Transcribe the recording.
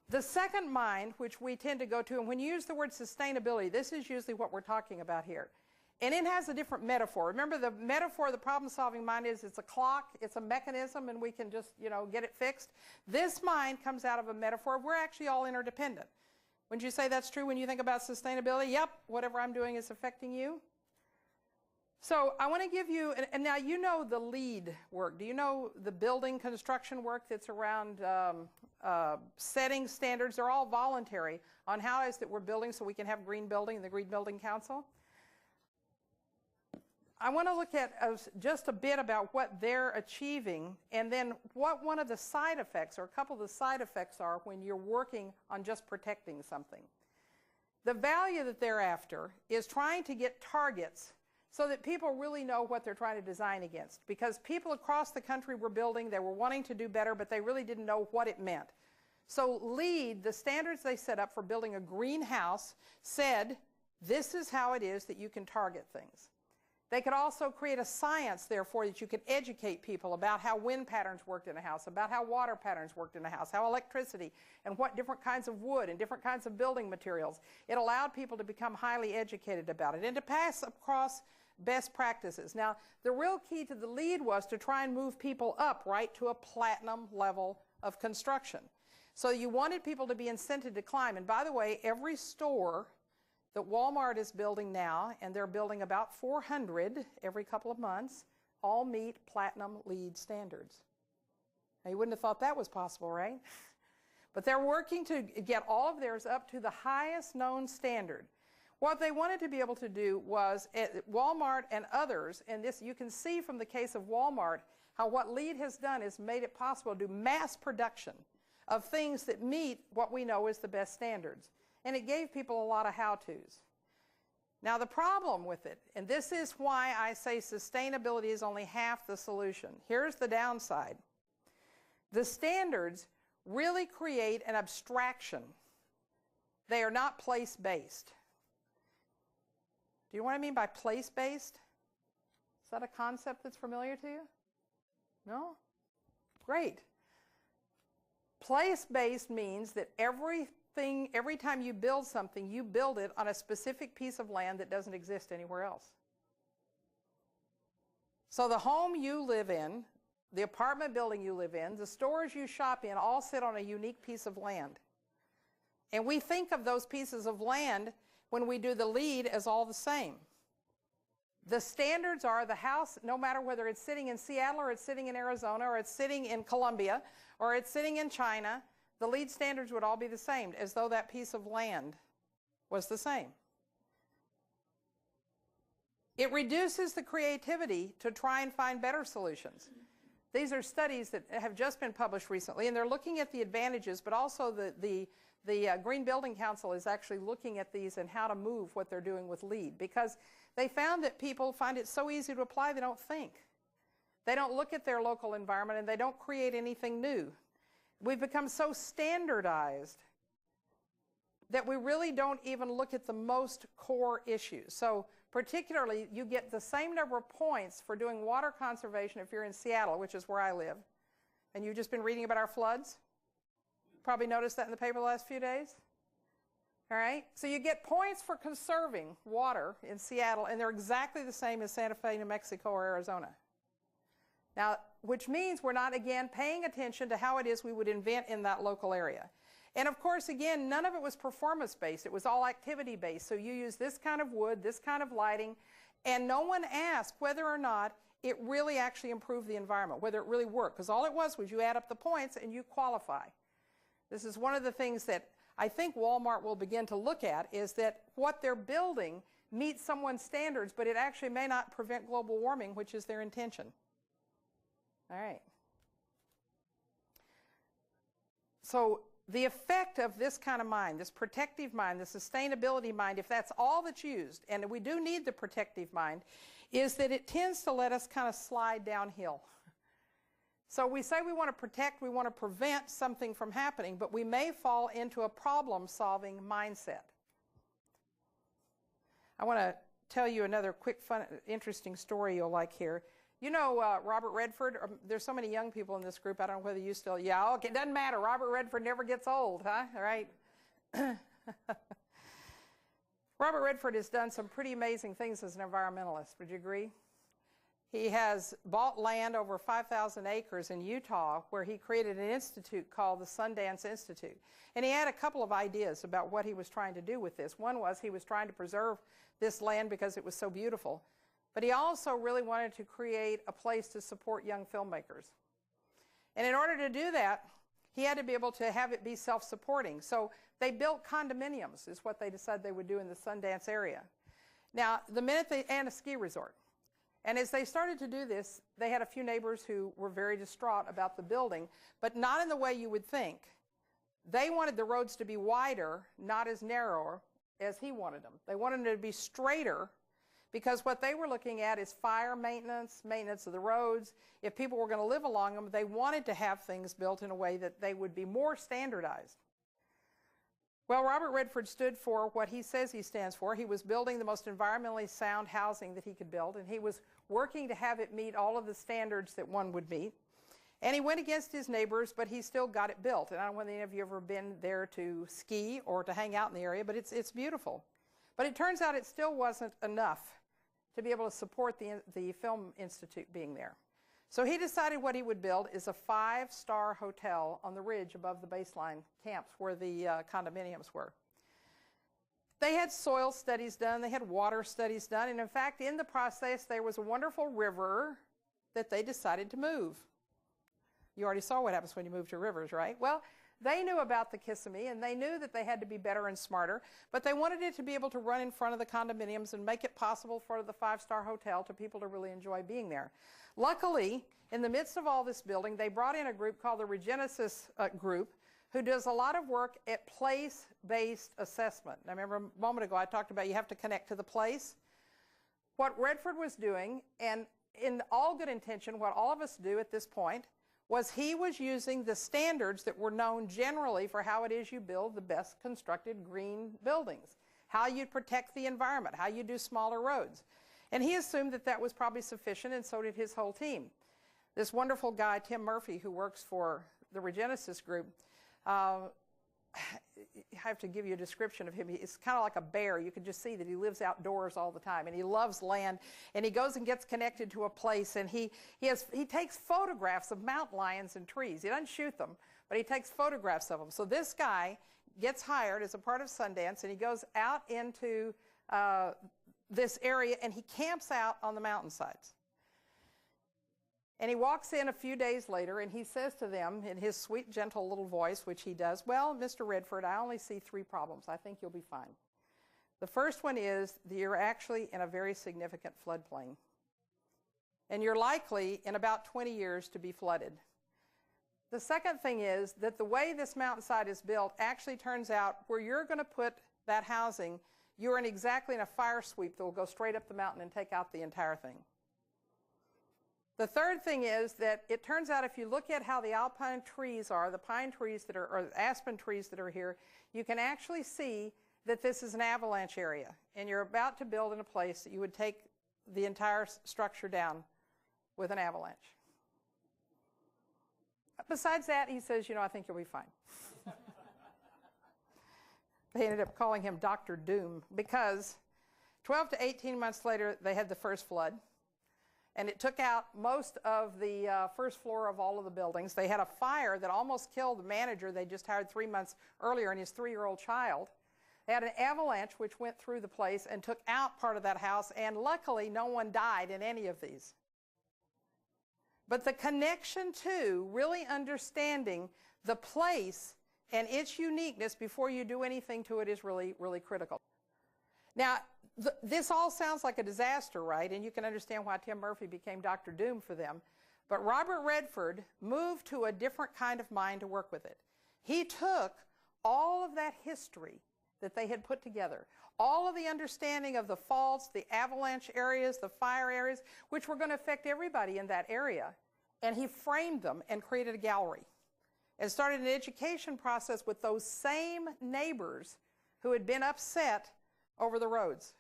The second mind, which we tend to go to, and when you use the word sustainability, this is usually what we're talking about here. And it has a different metaphor. Remember, the metaphor of the problem-solving mind is it's a clock, it's a mechanism, and we can just, get it fixed. This mind comes out of a metaphor of we're actually all interdependent. Wouldn't you say that's true when you think about sustainability? Yep, whatever I'm doing is affecting you. So I want to give you, and now you know the LEED work. Do you know the building construction work that's around setting standards? They're all voluntary on how it is that we're building so we can have green building and the Green Building Council. I want to look at just a bit about what they're achieving and then what one of the side effects or a couple of the side effects are when you're working on just protecting something. The value that they're after is trying to get targets so that people really know what they're trying to design against. Because people across the country were building, they were wanting to do better, but they really didn't know what it meant. So LEED, the standards they set up for building a greenhouse, said this is how it is that you can target things. They could also create a science, therefore, that you could educate people about how wind patterns worked in a house, about how water patterns worked in a house, how electricity, and what different kinds of wood and different kinds of building materials. It allowed people to become highly educated about it and to pass across best practices. Now, the real key to the LEED was to try and move people up, right, to a platinum level of construction. So you wanted people to be incented to climb. And by the way, every store that Walmart is building now, and they're building about 400 every couple of months, all meet platinum LEED standards. Now, you wouldn't have thought that was possible, right? But they're working to get all of theirs up to the highest known standard. What they wanted to be able to do was, at Walmart and others, and this you can see from the case of Walmart, how what LEED has done is made it possible to do mass production of things that meet what we know as the best standards. And it gave people a lot of how-tos. Now the problem with it, and this is why I say sustainability is only half the solution. Here's the downside. The standards really create an abstraction. They are not place-based. Do you know what I mean by place-based? Is that a concept that's familiar to you? No? Great. Place-based means that every time you build something, you build it on a specific piece of land that doesn't exist anywhere else. So the home you live in, the apartment building you live in, the stores you shop in all sit on a unique piece of land. And we think of those pieces of land when we do the LEED as all the same. The standards are the house, no matter whether it's sitting in Seattle or it's sitting in Arizona or it's sitting in Colombia or it's sitting in China, the LEED standards would all be the same, as though that piece of land was the same. It reduces the creativity to try and find better solutions. These are studies that have just been published recently, and they're looking at the advantages, but also the Green Building Council is actually looking at these and how to move what they're doing with LEED, because they found that people find it so easy to apply they don't think. They don't look at their local environment and they don't create anything new. We've become so standardized that we really don't even look at the most core issues. So particularly, you get the same number of points for doing water conservation if you're in Seattle, which is where I live, and you've just been reading about our floods. Probably noticed that in the paper the last few days. All right? So you get points for conserving water in Seattle, and they're exactly the same as Santa Fe, New Mexico, or Arizona. Now, which means we're not, again, paying attention to how it is we would invent in that local area. And of course, again, none of it was performance-based. It was all activity-based. So you use this kind of wood, this kind of lighting, and no one asked whether or not it really actually improved the environment, whether it really worked. Because all it was you add up the points and you qualify. This is one of the things that I think Walmart will begin to look at, is that what they're building meets someone's standards, but it actually may not prevent global warming, which is their intention. All right. So the effect of this kind of mind, this protective mind, the sustainability mind, if that's all that's used, and we do need the protective mind, is that it tends to let us kind of slide downhill. So we say we want to protect, we want to prevent something from happening, but we may fall into a problem-solving mindset. I want to tell you another quick, fun, interesting story you'll like here. You know Robert Redford? There's so many young people in this group, I don't know whether you still, yeah, okay, it doesn't matter. Robert Redford never gets old, huh? All right. Robert Redford has done some pretty amazing things as an environmentalist. Would you agree? He has bought land over 5,000 acres in Utah where he created an institute called the Sundance Institute. And he had a couple of ideas about what he was trying to do with this. One was he was trying to preserve this land because it was so beautiful. But he also really wanted to create a place to support young filmmakers. And in order to do that, he had to be able to have it be self-supporting. So they built condominiums, is what they decided they would do in the Sundance area. Now, and a ski resort. And as they started to do this, they had a few neighbors who were very distraught about the building, but not in the way you would think. They wanted the roads to be wider, not as narrow as he wanted them. They wanted them to be straighter because what they were looking at is fire maintenance, maintenance of the roads. If people were going to live along them, they wanted to have things built in a way that they would be more standardized. Well, Robert Redford stood for what he says he stands for. He was building the most environmentally sound housing that he could build, and he was working to have it meet all of the standards that one would meet. And he went against his neighbors, but he still got it built. And I don't know whether any of you have ever been there to ski or to hang out in the area, but it's beautiful. But it turns out it still wasn't enough to be able to support the Film Institute being there. So he decided what he would build is a 5-star hotel on the ridge above the baseline camps where the condominiums were. They had soil studies done, they had water studies done, and in fact, in the process, there was a wonderful river that they decided to move. You already saw what happens when you move to rivers, right? Well, they knew about the Kissimmee, and they knew that they had to be better and smarter, but they wanted it to be able to run in front of the condominiums and make it possible for the 5-star hotel to people to really enjoy being there. Luckily, in the midst of all this building, they brought in a group called the Regenesis group, who does a lot of work at place-based assessment. Now, remember a moment ago I talked about you have to connect to the place. What Redford was doing, and in all good intention, what all of us do at this point, was he was using the standards that were known generally for how it is you build the best constructed green buildings, how you protect the environment, how you do smaller roads. And he assumed that that was probably sufficient, and so did his whole team. This wonderful guy, Tim Murphy, who works for the Regenesis group, I have to give you a description of him. He's kind of like a bear. You can just see that he lives outdoors all the time, and he loves land, and he goes and gets connected to a place, and he takes photographs of mountain lions and trees. He doesn't shoot them, but he takes photographs of them. So this guy gets hired as a part of Sundance, and he goes out into this area, and he camps out on the mountainsides. And he walks in a few days later, and he says to them in his sweet, gentle little voice, which he does, "Well, Mr. Redford, I only see 3 problems. I think you'll be fine. The first one is that you're actually in a very significant floodplain. And you're likely, in about 20 years, to be flooded. The second thing is that the way this mountainside is built actually turns out where you're going to put that housing, you're exactly in a fire sweep that will go straight up the mountain and take out the entire thing. The third thing is that it turns out if you look at how the alpine trees are, the pine trees that are, or the aspen trees that are here, you can actually see that this is an avalanche area. And you're about to build in a place that you would take the entire structure down with an avalanche." Besides that, he says, "I think you'll be fine." They ended up calling him Dr. Doom because 12 to 18 months later, they had the first flood. And it took out most of the first floor of all of the buildings. They had a fire that almost killed the manager they just hired 3 months earlier and his 3-year-old child. They had an avalanche which went through the place and took out part of that house, and luckily no one died in any of these. But the connection to really understanding the place and its uniqueness before you do anything to it is really, really critical. Now, this all sounds like a disaster, right? And you can understand why Tim Murphy became Dr. Doom for them. But Robert Redford moved to a different kind of mind to work with it. He took all of that history that they had put together, all of the understanding of the faults, the avalanche areas, the fire areas, which were going to affect everybody in that area, and he framed them and created a gallery and started an education process with those same neighbors who had been upset over the roads.